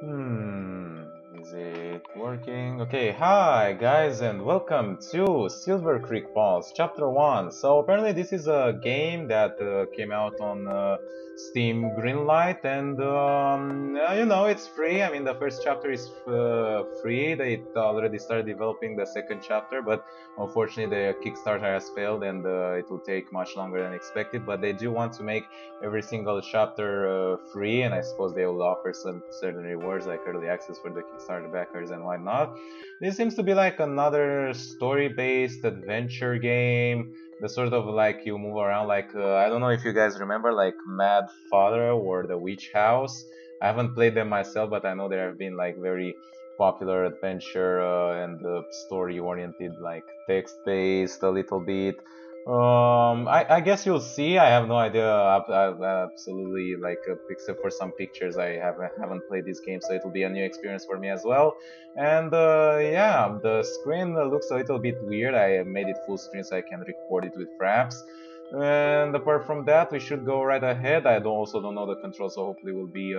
Hmm, is it working? Okay, hi guys and welcome to Silver Creek Falls Chapter 1. So apparently this is a game that came out on Steam Greenlight and it's free. I mean the first chapter is free. They already started developing the second chapter, but unfortunately the Kickstarter has failed and it will take much longer than expected, but they do want to make every single chapter free, and I suppose they will offer some certain rewards like early access for the Kickstarter backers and whatnot. This seems to be like another story-based adventure game. The sort of like you move around, like I don't know if you guys remember, like Mad Father or The Witch House. I haven't played them myself, but I know there have been like very popular adventure and story-oriented, like text-based a little bit. I guess you'll see. I have no idea. Absolutely, like except for some pictures, I haven't played this game, so it'll be a new experience for me as well. And yeah, the screen looks a little bit weird. I made it full screen so I can record it with fraps. And apart from that, we should go right ahead. Also don't know the controls, so hopefully we'll be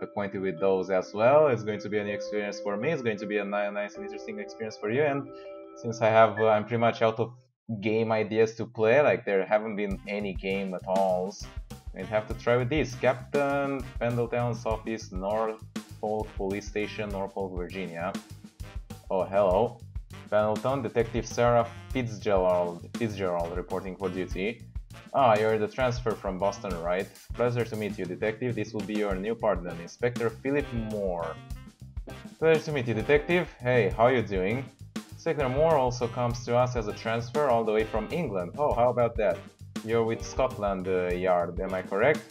acquainted with those as well. It's going to be a new experience for me. It's going to be a nice and interesting experience for you. And since I'm pretty much out of game ideas to play. Like there haven't been any game at all. I'd have to try with this. Captain Pendleton, Southeast Norfolk Police Station, Norfolk, Virginia. Oh, hello. Pendleton, Detective Sarah Fitzgerald reporting for duty. Ah, you're the transfer from Boston, right? Pleasure to meet you, Detective. This will be your new partner, Inspector Philip Moore. Pleasure to meet you, Detective. Hey, how you doing? Inspector Moore also comes to us as a transfer all the way from England. Oh, how about that? You're with Scotland Yard, am I correct?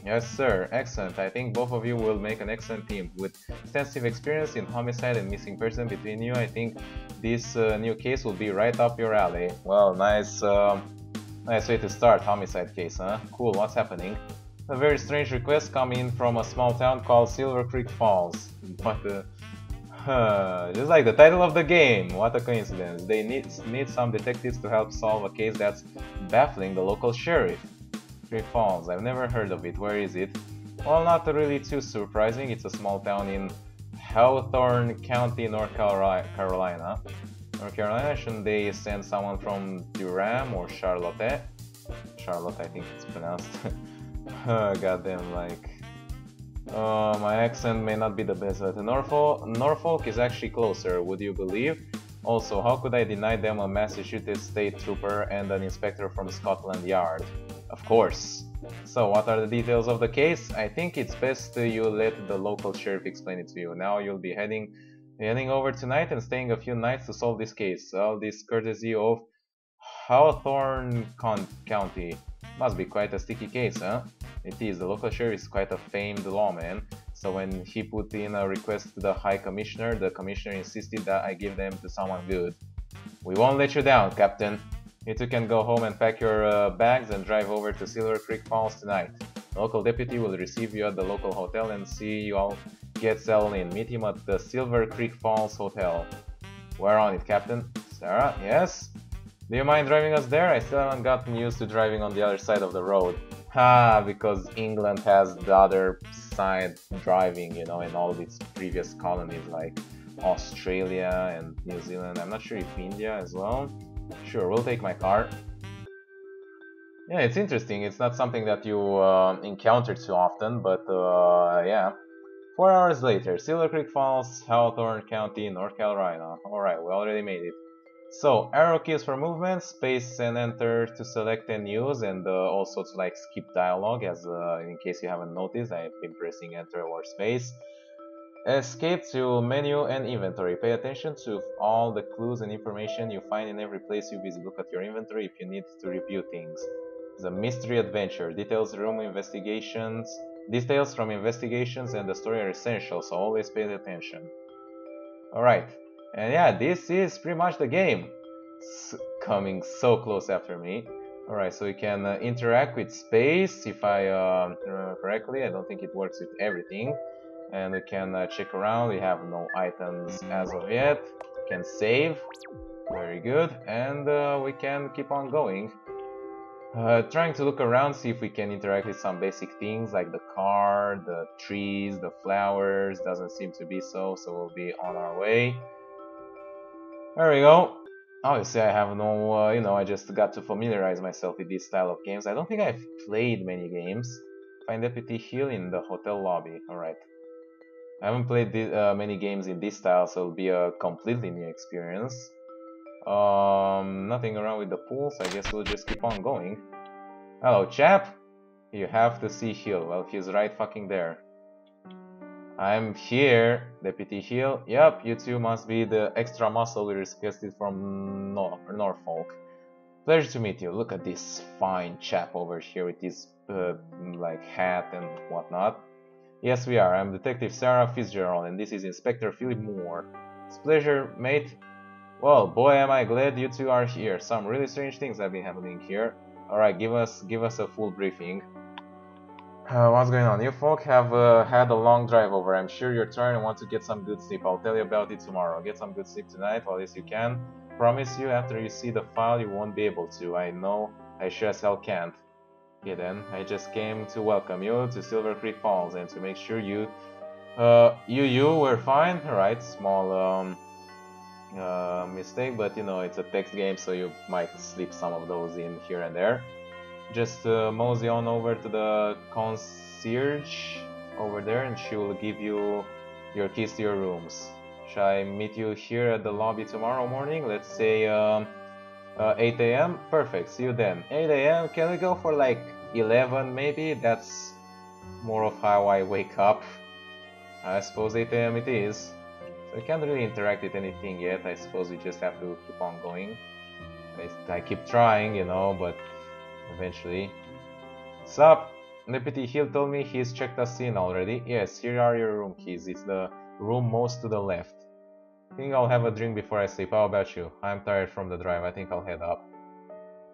Yes, sir. Excellent. I think both of you will make an excellent team. With extensive experience in homicide and missing person between you, I think this new case will be right up your alley. Well, nice way to start, homicide case, huh? Cool, what's happening? A very strange request coming from a small town called Silver Creek Falls. What the... just like the title of the game, what a coincidence. They need some detectives to help solve a case that's baffling the local sheriff. Creek Falls, I've never heard of it. Where is it? Well, not really too surprising. It's a small town in Hawthorne County, North Carolina. North Carolina, shouldn't they send someone from Durham or Charlotte? Charlotte, I think it's pronounced. Goddamn, like... my accent may not be the best, but Norfolk is actually closer, would you believe? Also, how could I deny them a Massachusetts state trooper and an inspector from Scotland Yard? Of course. So, what are the details of the case? I think it's best you let the local sheriff explain it to you. Now you'll be heading over tonight and staying a few nights to solve this case. All this courtesy of Hawthorne County. Must be quite a sticky case, huh? It is. The local sheriff is quite a famed lawman, so when he put in a request to the High Commissioner, the Commissioner insisted that I give them to someone good. We won't let you down, Captain. You two can go home and pack your bags and drive over to Silver Creek Falls tonight. The local deputy will receive you at the local hotel and see you all get settled in. Meet him at the Silver Creek Falls Hotel. We're on it, Captain. Sarah, yes? Do you mind driving us there? I still haven't gotten used to driving on the other side of the road. Ha, because England has the other side driving, in all of its previous colonies like Australia and New Zealand. I'm not sure if India as well. Sure, we'll take my car. Yeah, it's interesting. It's not something that you encounter too often, but yeah. 4 hours later, Silver Creek Falls, Hawthorne County, North Carolina. Alright, we already made it. So, arrow keys for movement, space and enter to select and use, and also to like skip dialogue, as in case you haven't noticed, I've been pressing enter or space. Escape to menu and inventory. Pay attention to all the clues and information you find in every place you visit. Look at your inventory if you need to review things. It's a mystery adventure. Details from investigations and the story are essential, so always pay attention. Alright, and yeah, this is pretty much the game. It's coming so close after me. Alright, so we can interact with space, if I remember correctly. I don't think it works with everything. And we can check around. We have no items as of yet. We can save. Very good. And we can keep on going. Trying to look around, see if we can interact with some basic things like the car, the trees, the flowers. Doesn't seem to be so, so we'll be on our way. There we go. Obviously, I have no, I just got to familiarize myself with this style of games. I don't think I've played many games. Find Deputy Hill in the hotel lobby. Alright. I haven't played many games in this style, so it'll be a completely new experience. Nothing around with the pool, so I guess we'll just keep on going. Hello, chap. You have to see Hill. Well, he's right fucking there. I'm here, Deputy Hill. Yup, you two must be the extra muscle we requested from Norfolk. Pleasure to meet you. Look at this fine chap over here with his, like, hat and whatnot. Yes, we are. I'm Detective Sarah Fitzgerald, and this is Inspector Philip Moore. It's a pleasure, mate. Well, boy, am I glad you two are here. Some really strange things have been happening here. Alright, give us a full briefing. What's going on? You folk have had a long drive over. I'm sure you're tired and want to get some good sleep. I'll tell you about it tomorrow. Get some good sleep tonight, or at least you can. Promise you, after you see the file, you won't be able to. I know, I sure as hell can't. Okay then, I just came to welcome you to Silver Creek Falls and to make sure you were fine. Alright, small mistake, but you know, it's a text game, so you might slip some of those in here and there. Just mosey on over to the concierge over there and she will give you your keys to your rooms. Shall I meet you here at the lobby tomorrow morning? Let's say 8 AM? Perfect, see you then. 8 AM? Can we go for like 11 maybe? That's more of how I wake up. I suppose 8 AM it is. So I can't really interact with anything yet. I suppose we just have to keep on going. I keep trying, you know, but eventually. What's up? Deputy Hill told me he's checked us in already. Yes, here are your room keys. It's the room most to the left. I think I'll have a drink before I sleep. How about you? I'm tired from the drive. I think I'll head up.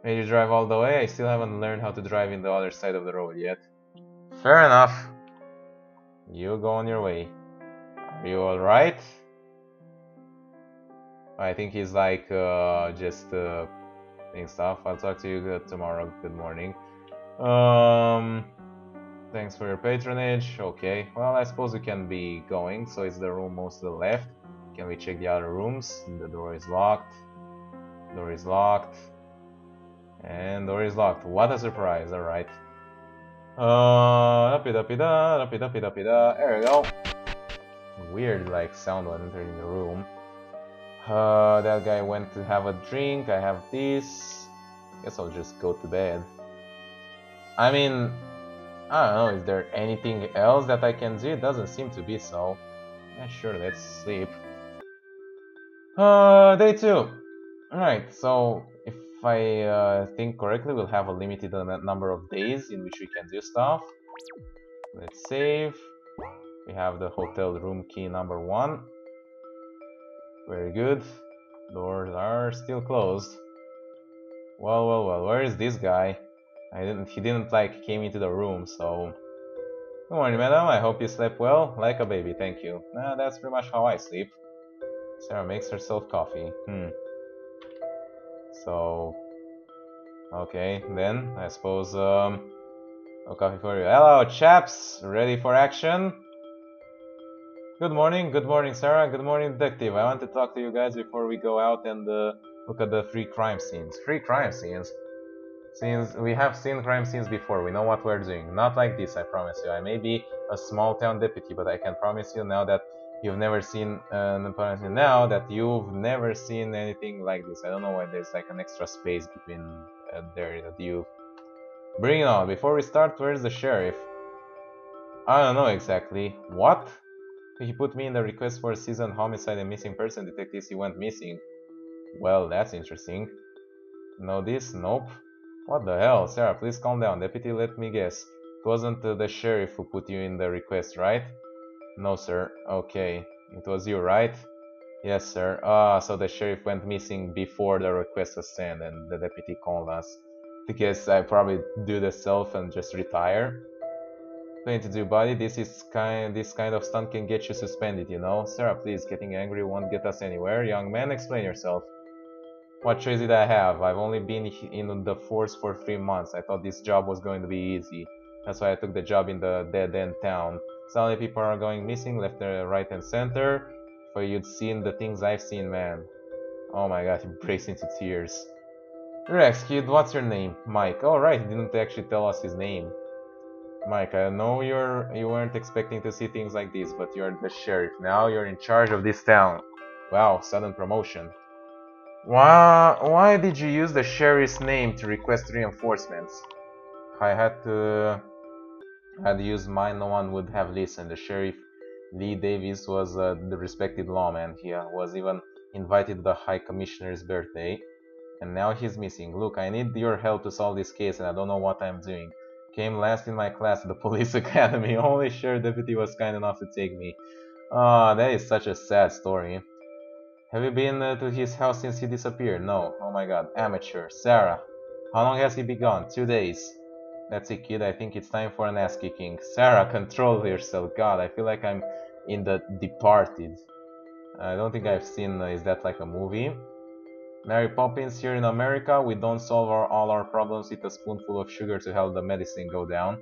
Made you drive all the way? I still haven't learned how to drive in the other side of the road yet. Fair enough. You go on your way. Are you alright? I think he's like just stuff. I'll talk to you tomorrow. Good morning. Thanks for your patronage. Okay, well, I suppose we can be going. So it's the room most to the left. Can we check the other rooms? The door is locked. Door is locked. And door is locked. What a surprise. Alright. There we go. Weird like sound when entering the room. That guy went to have a drink. I have this. Guess I'll just go to bed. I mean, I don't know, is there anything else that I can do? It doesn't seem to be so. Yeah, sure, let's sleep. Day 2. Alright, so if I think correctly, we'll have a limited number of days in which we can do stuff. Let's save. We have the hotel room key number 1. Very good. Doors are still closed. Well, where is this guy? He didn't like came into the room, so... Good morning, madam. I hope you slept well. Like a baby, thank you. That's pretty much how I sleep. Sarah makes herself coffee. So... Okay, then, I suppose, no coffee for you. Hello, chaps! Ready for action? Good morning, Sarah. Good morning, detective. I want to talk to you guys before we go out and look at the 3 crime scenes. 3 crime scenes? Since we have seen crime scenes before, we know what we're doing. Not like this, I promise you. I may be a small town deputy, but I can promise you now that you've never seen anything like this. I don't know why there's like an extra space between there that you... Bring it on. Before we start, where's the sheriff? I don't know exactly. What? He put me in the request for a seasoned homicide and missing person detectives. He went missing. Well, that's interesting. Know this? Nope. What the hell? Sarah, please calm down. Deputy, let me guess. It wasn't the sheriff who put you in the request, right? No, sir. Okay. It was you, right? Yes, sir. So the sheriff went missing before the request was sent and the deputy called us. Because I probably do the self and just retire. Plain to do, buddy. This kind of stunt can get you suspended, you know? Sarah, please, getting angry won't get us anywhere. Young man, explain yourself. What choice did I have? I've only been in the force for 3 months. I thought this job was going to be easy. That's why I took the job in the dead-end town. Suddenly people are going missing, left, right, and center. For you'd seen the things I've seen, man. Oh my god, he breaks into tears. Rex, kid, what's your name? Mike. Oh right, he didn't actually tell us his name. Mike, I know you weren't expecting to see things like this, but you're the sheriff. Now you're in charge of this town. Wow, sudden promotion. Why did you use the sheriff's name to request reinforcements? I had used mine, no one would have listened. The sheriff, Lee Davis, was the respected lawman. He was even invited to the High Commissioner's birthday. And now he's missing. Look, I need your help to solve this case and I don't know what I'm doing. Came last in my class at the police academy. Only sheriff deputy was kind enough to take me. Ah, that is such a sad story. Have you been to his house since he disappeared? No. Oh my god. Amateur. Sarah. How long has he been gone? 2 days. That's it, kid. I think it's time for an ass kicking. Sarah, control yourself. God, I feel like I'm in The Departed. I don't think I've seen... is that like a movie? Mary Poppins, here in America, we don't solve all our problems with a spoonful of sugar to help the medicine go down.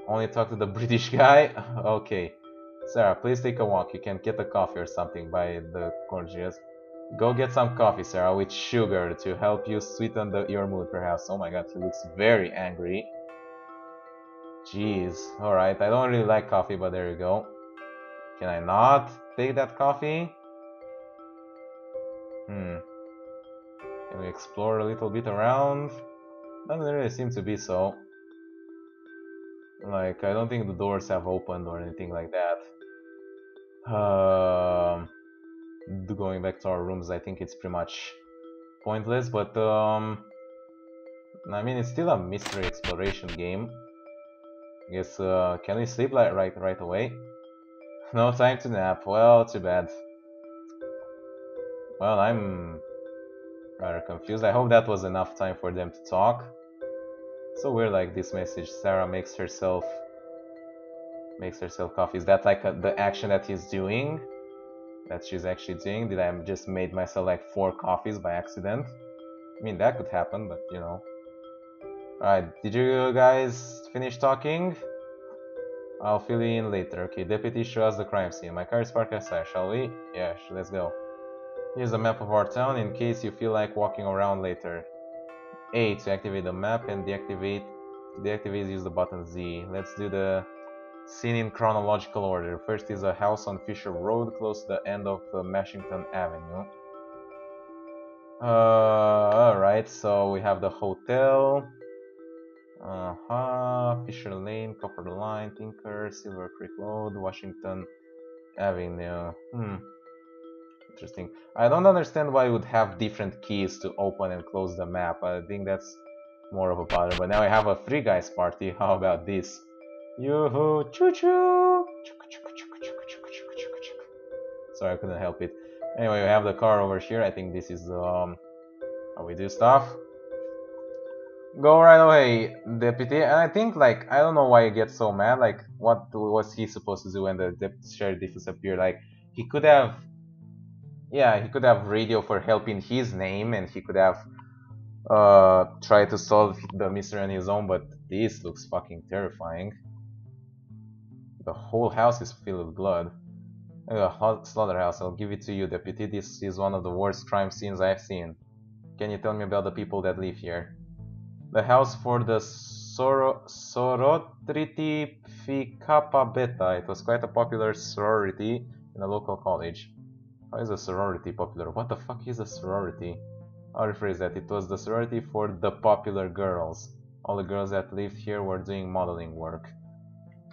Only talk to the British guy? Okay. Sarah, please take a walk. You can get a coffee or something by the gorgeous. Go get some coffee, Sarah, with sugar to help you sweeten your mood, perhaps. Oh my god, he looks very angry. Jeez. Alright, I don't really like coffee, but there you go. Can I not take that coffee? Can we explore a little bit around? Doesn't really seem to be so. Like, I don't think the doors have opened or anything like that. Going back to our rooms, I think it's pretty much pointless, but I mean, it's still a mystery exploration game. I guess, can we sleep like right away? No time to nap. Well, too bad. Well, I'm rather confused. I hope that was enough time for them to talk. So weird, like this message. Sarah makes herself coffee. Is that like the action that he's doing? That she's actually doing? Did I just made myself like 4 coffees by accident? I mean, that could happen, but you know. Alright, did you guys finish talking? I'll fill you in later. Okay, deputy, show us the crime scene. My car is parked outside, shall we? Yeah, let's go. Here's a map of our town in case you feel like walking around later. A to activate the map, and deactivate use the button Z. Let's do the scene in chronological order. First is a house on Fisher Road, close to the end of Mashington Avenue. Alright, so we have the hotel. Fisher Lane, Copper Line, Tinker, Silver Creek Road, Washington Avenue. Interesting. I don't understand why you would have different keys to open and close the map. I think that's more of a bother. But now I have a 3 guys party. How about this? Yoo-hoo! Choo-choo! Sorry, I couldn't help it. Anyway, we have the car over here. I think this is how we do stuff. Go right away, deputy. And I think, like, I don't know why he gets so mad. Like, what was he supposed to do when the sheriff disappeared? Like, he could have... Yeah, he could have radio for help in his name, and he could have tried to solve the mystery on his own, but this looks fucking terrifying. The whole house is filled with blood. A hot slaughterhouse, I'll give it to you, deputy. This is one of the worst crime scenes I've seen. Can you tell me about the people that live here? The house for the Sorority Phi Kappa Beta. It was quite a popular sorority in a local college. How is a sorority popular? What the fuck is a sorority? I'll rephrase that. It was the sorority for the popular girls. All the girls that lived here were doing modeling work.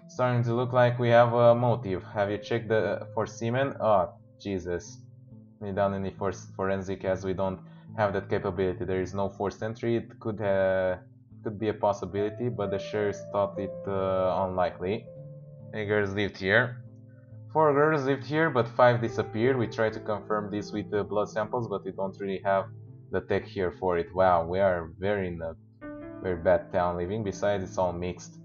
Starting to look like we have a motive. Have you checked for semen? Oh, Jesus. We done any forensic, as we don't have that capability. There is no forced entry. It could be a possibility, but the sheriff thought it unlikely. Any girls lived here? 4 girls lived here, but 5 disappeared. We tried to confirm this with the blood samples, but we don't really have the tech here for it. Wow, we are in a very bad town living. Besides, it's all mixed.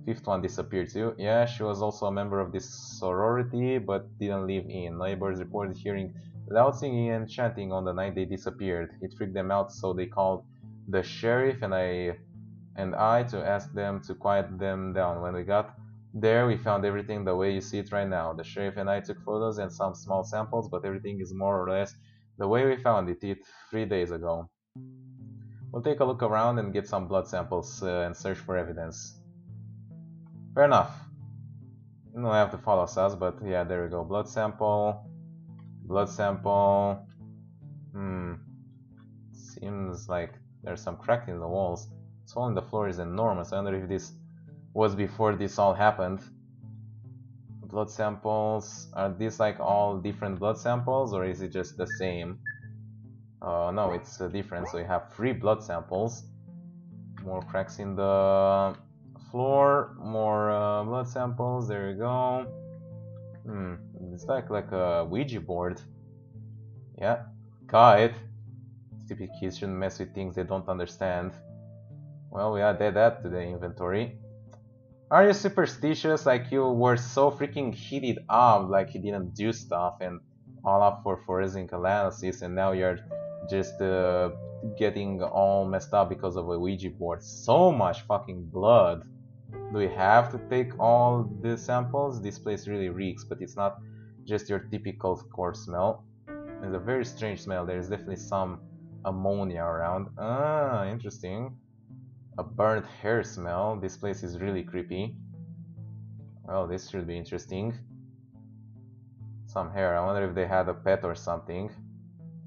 5th one disappeared too. Yeah, she was also a member of this sorority, but didn't live in. Neighbors reported hearing loud singing and chanting on the night they disappeared. It freaked them out, so they called the sheriff and I to ask them to quiet them down. When we got there, we found everything the way you see it right now. The sheriff and I took photos and some small samples, but everything is more or less the way we found it 3 days ago. We'll take a look around and get some blood samples and search for evidence. Fair enough. You don't have to follow us, but yeah, there we go. Blood sample. Blood sample. Seems like there's some crack in the walls. The hole in the floor is enormous. I wonder if this was before this all happened. Blood samples. Are these like all different blood samples, or is it just the same? No, it's different. So you have 3 blood samples. More cracks in the floor. More blood samples. There you go. It's like a Ouija board. Yeah, got it. Stupid kids shouldn't mess with things they don't understand. Well, we added that to the inventory. Are you superstitious? Like you were so freaking heated up, like you didn't do stuff and all up for forensic analysis, and now you're just getting all messed up because of a Ouija board. So much fucking blood. Do we have to take all the samples? This place really reeks, but it's not just your typical corpse smell. It's a very strange smell. There's definitely some ammonia around. Ah, interesting. A burnt hair smell. This place is really creepy. Well, this should be interesting. Some hair. I wonder if they had a pet or something.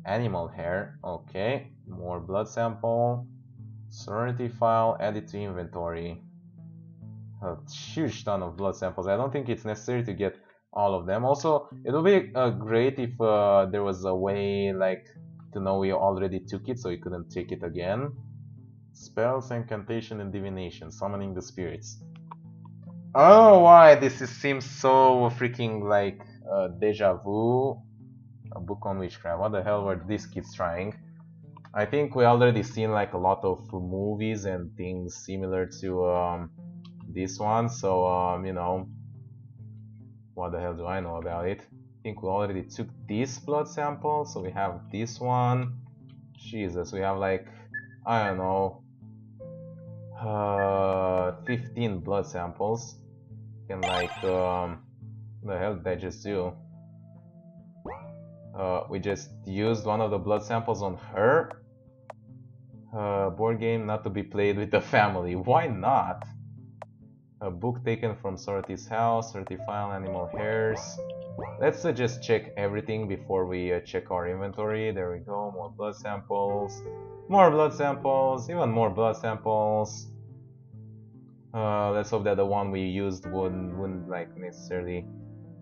Animal hair. Okay. More blood sample. Sorority file added to inventory. A huge ton of blood samples. I don't think it's necessary to get all of them. Also, it would be great if there was a way like to know we already took it, so you couldn't take it again. Spells, incantation, and divination, summoning the spirits. Oh, why this seems so freaking like deja vu. A book on witchcraft. What the hell were these kids trying? I think we already seen like a lot of movies and things similar to this one, so you know, what the hell do I know about it? I think we already took this blood sample, so we have this one. Jesus, we have like, I don't know, 15 blood samples. And like, what the hell did I just do? We just used one of the blood samples on her. Board game not to be played with the family. Why not? A book taken from Sororiti's house, certified animal hairs. Let's just check everything before we check our inventory. There we go, more blood samples. More blood samples, even more blood samples. Let's hope that the one we used wouldn't like necessarily.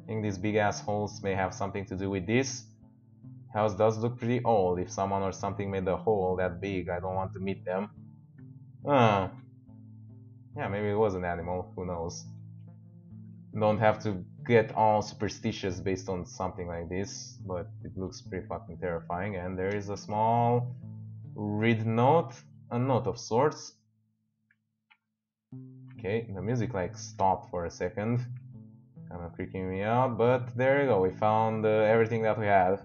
I think these big assholes may have something to do with this. House does look pretty old. If someone or something made the hole that big, I don't want to meet them. Yeah, maybe it was an animal, who knows. Don't have to get all superstitious based on something like this, but it looks pretty fucking terrifying. And there is a small read note, a note of sorts. Okay, the music like stopped for a second, kind of freaking me out, but there you go, we found everything that we had.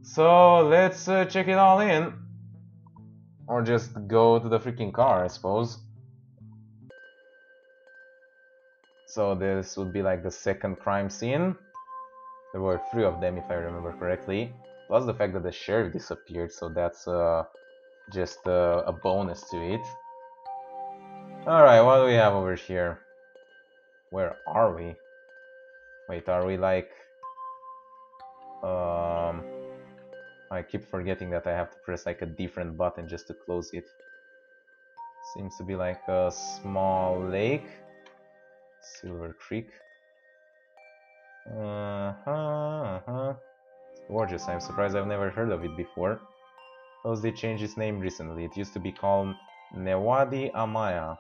So let's check it all in. Or just go to the freaking car, I suppose. So this would be like the second crime scene. There were 3 of them if I remember correctly. Plus the fact that the sheriff disappeared, so that's just a bonus to it. Alright, what do we have over here? Where are we? Wait, are we like... I keep forgetting that I have to press like a different button just to close it. Seems to be like a small lake. Silver Creek. It's gorgeous. I'm surprised I've never heard of it before. Suppose they changed its name recently. It used to be called Newadi Amaya.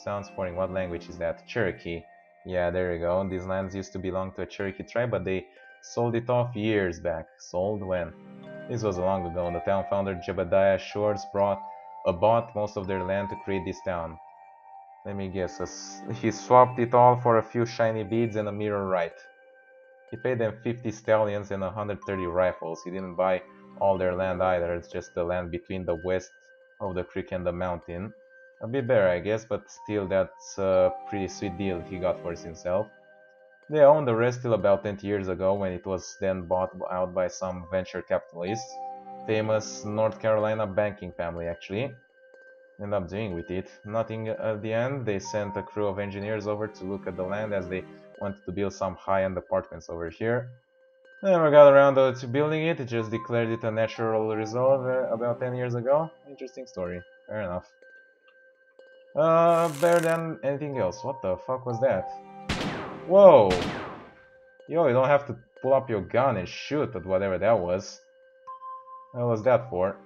Sounds foreign. What language is that? Cherokee. Yeah, there you go. These lands used to belong to a Cherokee tribe, but they sold it off years back. Sold when? This was long ago. The town founder Jebediah Shorts bought most of their land to create this town. Let me guess. He swapped it all for a few shiny beads and a mirror right. He paid them 50 stallions and 130 rifles. He didn't buy all their land either, it's just the land between the west of the creek and the mountain. A bit better, I guess, but still that's a pretty sweet deal he got for himself. They owned the rest till about 20 years ago, when it was then bought out by some venture capitalists. Famous North Carolina banking family, actually. Ended up doing with it nothing at the end. They sent a crew of engineers over to look at the land, as they wanted to build some high-end apartments over here. They never got around to building it, just declared it a natural reserve about 10 years ago. Interesting story, fair enough. Better than anything else. What the fuck was that? Whoa! Yo, you don't have to pull up your gun and shoot at whatever that was. What was that for?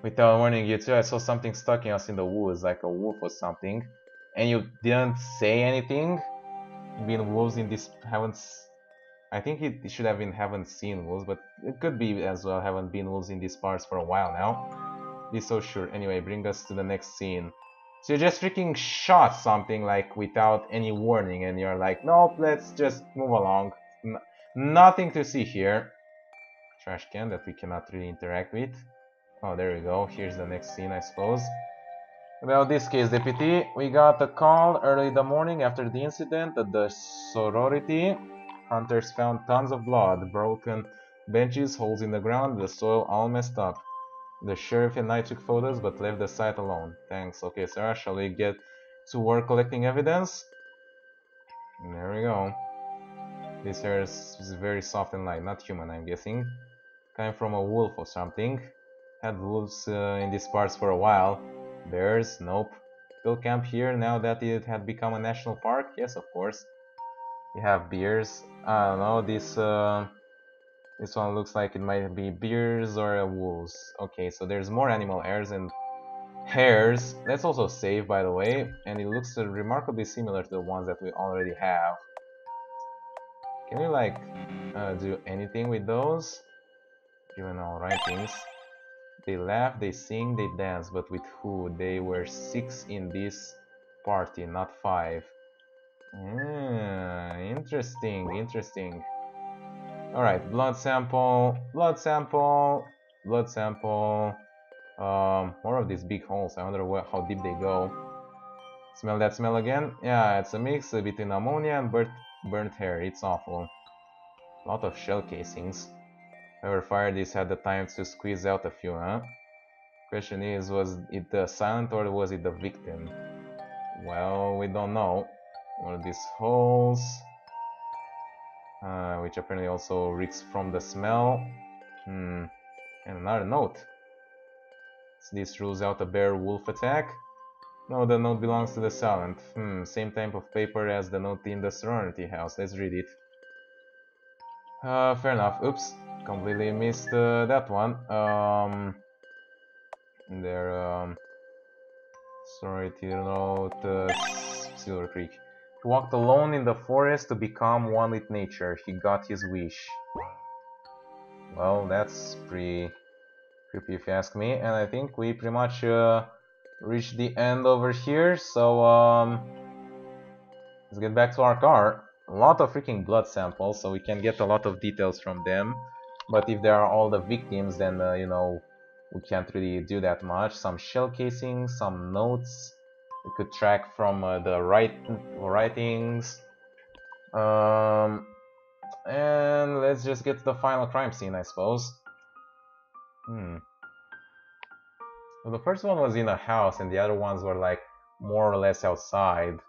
Without warning you too, I saw something stalking us in the woods, like a wolf or something. And you didn't say anything? Been wolves in this haven't... I think it should have been haven't seen wolves, but it could be as well haven't been wolves in these parts for a while now. Be so sure. Anyway, bring us to the next scene. So you just freaking shot something like without any warning, and you're like, nope, let's just move along. Nothing to see here. Trash can that we cannot really interact with. Oh, there we go. Here's the next scene, I suppose. About this case, Deputy, we got a call early in the morning after the incident at the sorority. Hunters found tons of blood, broken benches, holes in the ground, the soil all messed up. The sheriff and I took photos but left the site alone. Thanks. Okay, Sarah, shall we get to work collecting evidence? There we go. This hair is very soft and light, not human, I'm guessing. Came from a wolf or something. Had wolves in these parts for a while. Bears? Nope. Still camp here now that it had become a national park? Yes, of course. You have bears. I don't know, this one looks like it might be bears or wolves. Okay, so there's more animal hairs and hares. Let's also save, by the way, and it looks remarkably similar to the ones that we already have. Can we like do anything with those? Juvenile writings. They laugh, they sing, they dance, but with who? They were 6 in this party, not 5. Interesting, interesting. Alright, blood sample, blood sample, blood sample. More of these big holes. I wonder how deep they go. Smell that smell again? Yeah, it's a mix between ammonia and burnt hair. It's awful. A lot of shell casings. Whoever fired this had the time to squeeze out a few, huh? Question is, was it the silent or was it the victim? Well, we don't know. One of these holes, which apparently also reeks from the smell. And another note. So this rules out a bear-wolf attack. No, the note belongs to the silent. Same type of paper as the note in the sorority house. Let's read it. Fair enough. Oops, completely missed that one. Their sorority note, Silver Creek. He walked alone in the forest to become one with nature. He got his wish. Well, that's pretty creepy if you ask me. And I think we pretty much reached the end over here. So let's get back to our car. A lot of freaking blood samples, so we can get a lot of details from them. But if they are all the victims, then you know, we can't really do that much. Some shell casings, some notes we could track from the writings. And let's just get to the final crime scene, I suppose. Well, the first one was in a house, and the other ones were like more or less outside.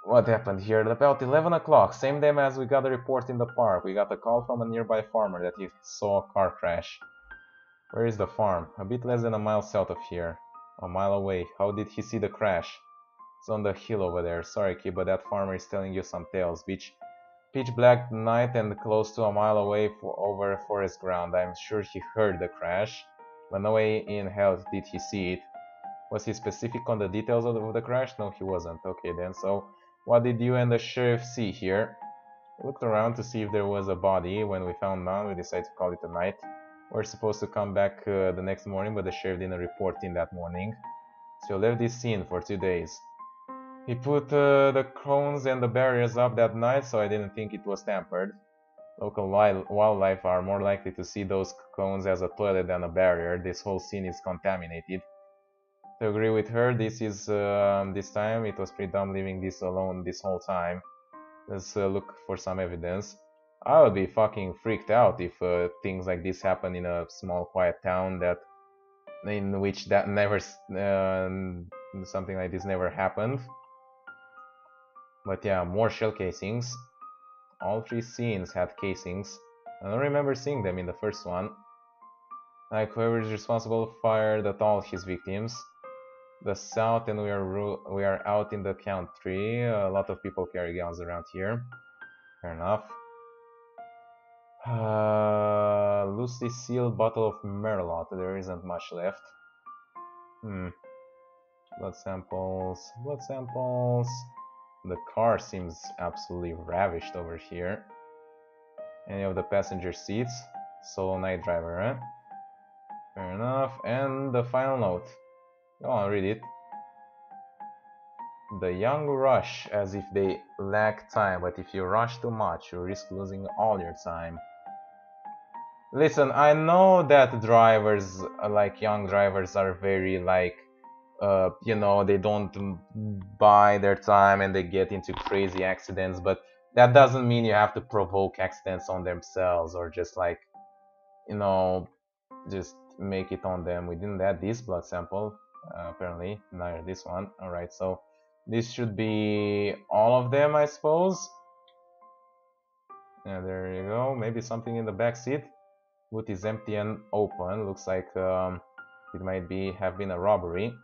What happened here? About 11 o'clock, same day as we got a report in the park, we got a call from a nearby farmer that he saw a car crash. Where is the farm? A bit less than a mile south of here. A mile away. How did he see the crash? It's on the hill over there. Sorry, kid, but that farmer is telling you some tales. Pitch black night and close to a mile away over forest ground. I'm sure he heard the crash, but no way in hell did he see it. Was he specific on the details of the crash? No, he wasn't. Okay then, so what did you and the sheriff see here? We looked around to see if there was a body. When we found none, we decided to call it a night. We're supposed to come back the next morning, but the sheriff didn't report in that morning. So we left this scene for 2 days. He put the cones and the barriers up that night, so I didn't think it was tampered. Local wildlife are more likely to see those cones as a toilet than a barrier. This whole scene is contaminated. To agree with her, this time it was pretty dumb leaving this alone this whole time. Let's look for some evidence. I would be fucking freaked out if things like this happen in a small, quiet town in which something like this never happened. But yeah, more shell casings. All 3 scenes had casings. I don't remember seeing them in the first one. Like whoever is responsible fired at all his victims. The south, and we are out in the country. A lot of people carry guns around here. Fair enough. Loosely sealed bottle of Merlot. There isn't much left. Blood samples. Blood samples. The car seems absolutely ravished over here. Any of the passenger seats? Solo night driver, huh? Fair enough. And the final note. Go on, read it. The young rush as if they lack time, but if you rush too much, you risk losing all your time. Listen, I know that drivers, like young drivers, are very like, you know, they don't buy their time and they get into crazy accidents, but that doesn't mean you have to provoke accidents on themselves or just like, you know, just make it on them. We didn't add this blood sample, apparently, neither this one. Alright, so this should be all of them, I suppose. Yeah, there you go. Maybe something in the back seat. Boot is empty and open. Looks like it might have been a robbery.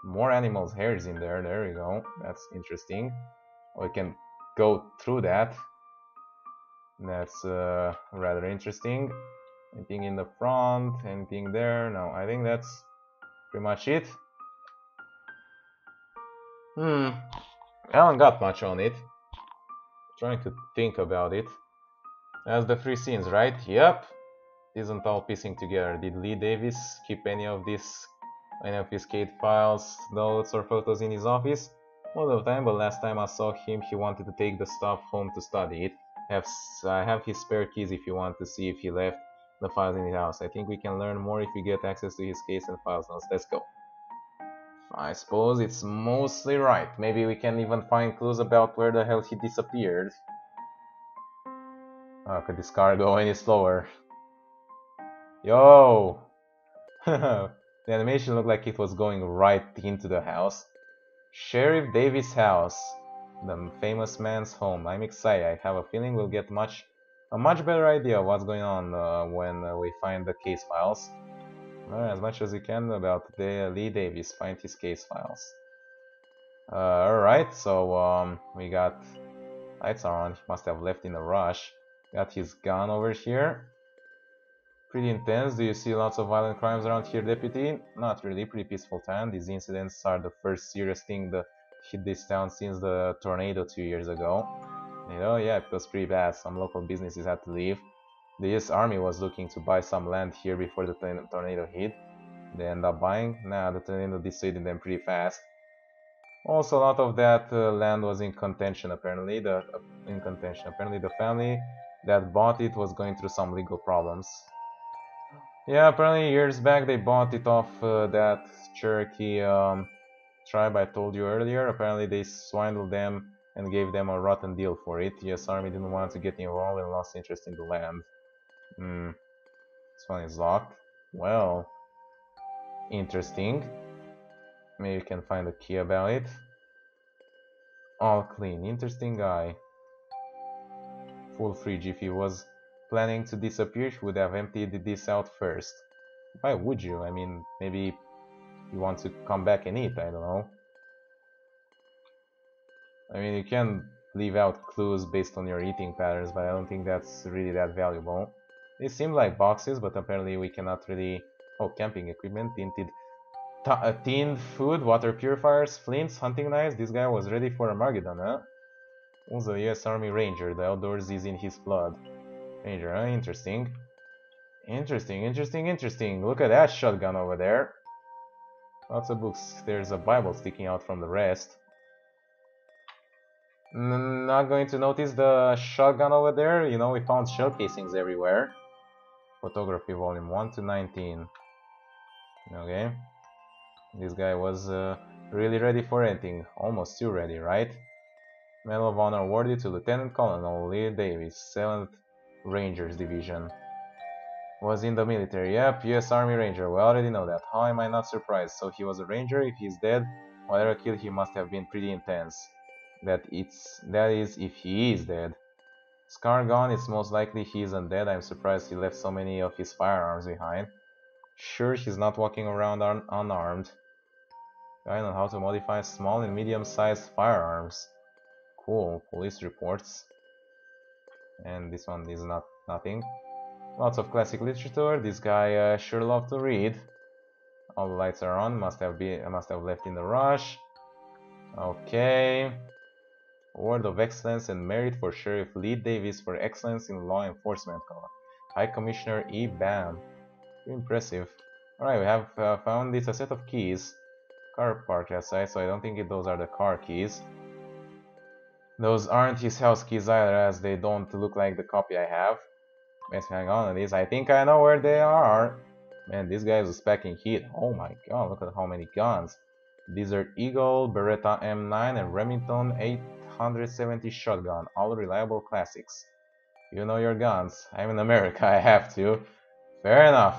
More animals' hairs in there. There we go. That's interesting. We can go through that. That's rather interesting. Anything in the front? Anything there? No, I think that's pretty much it. I haven't got much on it. Trying to think about it. That's the 3 scenes, right? Yep. Isn't all piecing together. Did Lee Davis keep any of his CAD files, notes, or photos in his office? Most of the time, but last time I saw him, he wanted to take the stuff home to study it. I have his spare keys if you want to see if he left the files in his house. I think we can learn more if we get access to his case and files notes. Let's go. I suppose it's mostly right. Maybe we can even find clues about where the hell he disappeared. Oh, could this car go any slower? Yo! The animation looked like it was going right into the house. Sheriff Davis' house. The famous man's home. I'm excited. I have a feeling we'll get a much better idea of what's going on when we find the case files. Learn as much as you can about Lee Davis. Find his case files. Alright, so we got... Lights are on. He must have left in a rush. Got his gun over here. Pretty intense. Do you see lots of violent crimes around here, deputy? Not really. Pretty peaceful town. These incidents are the first serious thing that hit this town since the tornado 2 years ago. You know, yeah, it was pretty bad. Some local businesses had to leave. The US Army was looking to buy some land here before the tornado hit. They ended up buying. Nah, the tornado dissuaded them pretty fast. Also, a lot of that land was in contention. Apparently, the family that bought it was going through some legal problems. Yeah, apparently years back they bought it off that Cherokee tribe I told you earlier. Apparently they swindled them and gave them a rotten deal for it. US Army didn't want to get involved and lost interest in the land. This one is locked. Well, interesting. Maybe you can find a key about it. All clean. Interesting guy. Full fridge. If he was planning to disappear, he would have emptied this out first. Why would you? I mean, maybe you want to come back and eat, I don't know. I mean, you can leave out clues based on your eating patterns, but I don't think that's really that valuable. They seem like boxes, but apparently we cannot really... Oh, camping equipment, tinned food, water purifiers, flints, hunting knives. This guy was ready for Armageddon, huh? Also a US Army Ranger, the outdoors is in his blood. Ranger, huh? Interesting. Interesting. Look at that shotgun over there. Lots of books. There's a Bible sticking out from the rest. Not going to notice the shotgun over there. You know, we found shell casings everywhere. Photography volume 1 to 19. Okay. This guy was really ready for anything. Almost too ready, right? Medal of Honor awarded to Lieutenant Colonel Lee Davis, 7th Rangers Division. Was in the military. Yep, US Army Ranger. We already know that. How am I not surprised? So he was a ranger. If he's dead, whatever killed him must have been pretty intense. That is if he is dead. Scar gone, it's most likely he isn't dead. I'm surprised he left so many of his firearms behind. Sure, he's not walking around unarmed. Guide on how to modify small and medium-sized firearms. Cool, police reports. And this one is nothing. Lots of classic literature. This guy sure loved to read. All the lights are on. Must have left in the rush. Okay. Award of Excellence and Merit for Sheriff Lee Davis for Excellence in Law Enforcement. High Commissioner E. Bam. Impressive. Alright, we have found this a set of keys. Car parked outside, so I don't think those are the car keys. Those aren't his house keys either, as they don't look like the copy I have. Let's hang on to these. I think I know where they are. Man, this guy is packing heat. Oh my god, look at how many guns. Desert Eagle, Beretta M9, and Remington 870 shotgun. All reliable classics. You know your guns. I'm in America, I have to. Fair enough.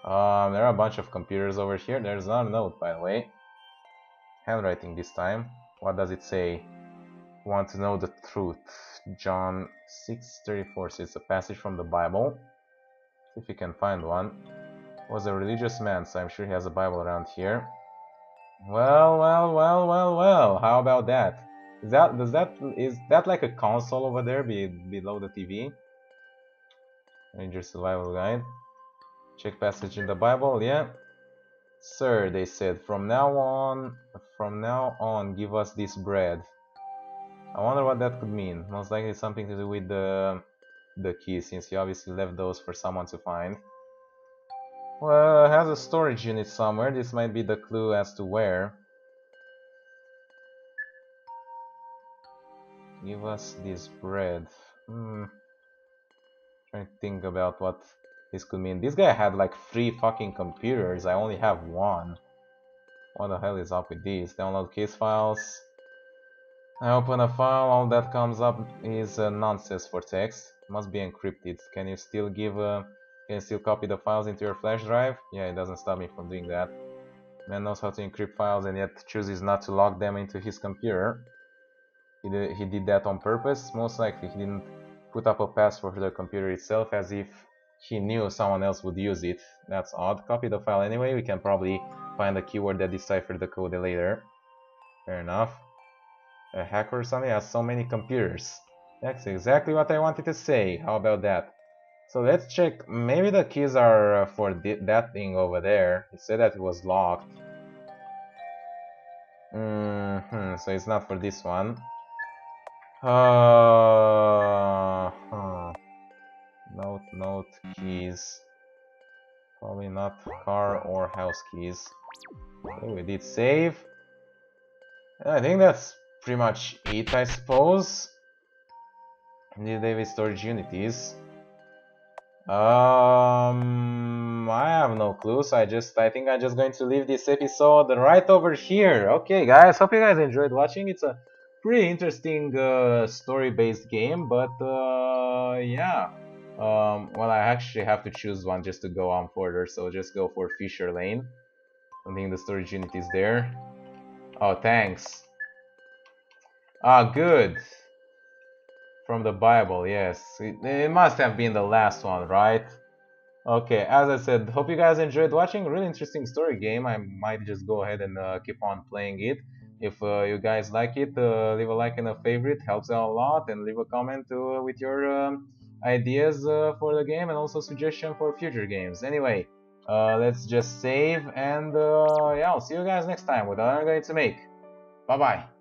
There are a bunch of computers over here. There's not a note, by the way. Handwriting this time. What does it say? Want to know the truth. John 6:34 says a passage from the Bible. See if you can find one. Was a religious man, so I'm sure he has a Bible around here. Well. How about that? Is that like a console over there below the TV? Ranger Survival Guide. Check passage in the Bible, yeah. Sir, they said, from now on, give us this bread. I wonder what that could mean. Most likely something to do with the key, since he obviously left those for someone to find. Well, it has a storage unit somewhere. This might be the clue as to where. Give us this bread. Trying to think about what this could mean. This guy had like 3 fucking computers. I only have 1. What the hell is up with these? Download case files. I open a file. All that comes up is nonsense for text. Must be encrypted. Can you still copy the files into your flash drive? Yeah, it doesn't stop me from doing that. Man knows how to encrypt files and yet chooses not to log them into his computer. He did that on purpose. Most likely he didn't put up a password for the computer itself, as if he knew someone else would use it. That's odd. Copy the file anyway. We can probably find a keyword that deciphers the code later. Fair enough. A hacker or something has so many computers. That's exactly what I wanted to say. How about that? So let's check. Maybe the keys are for that thing over there. It said that it was locked. So it's not for this one. Note, keys. Probably not car or house keys. Okay, we did save. I think that's pretty much it, I suppose. Lee Davis storage unities. I have no clue, so I think I'm just going to leave this episode right over here. Okay, guys, hope you guys enjoyed watching. It's a pretty interesting story-based game, but yeah. Well, I actually have to choose one just to go on further, so just go for Fisher Lane. I think the storage unit is there. Oh, thanks. Ah, good. From the Bible, yes. It must have been the last one, right? Okay, as I said, hope you guys enjoyed watching. Really interesting story game. I might just go ahead and keep on playing it. If you guys like it, leave a like and a favorite. Helps out a lot. And leave a comment with your ideas for the game and also suggestion for future games. Anyway, let's just save and yeah, I'll see you guys next time with what I'm going to make. Bye-bye.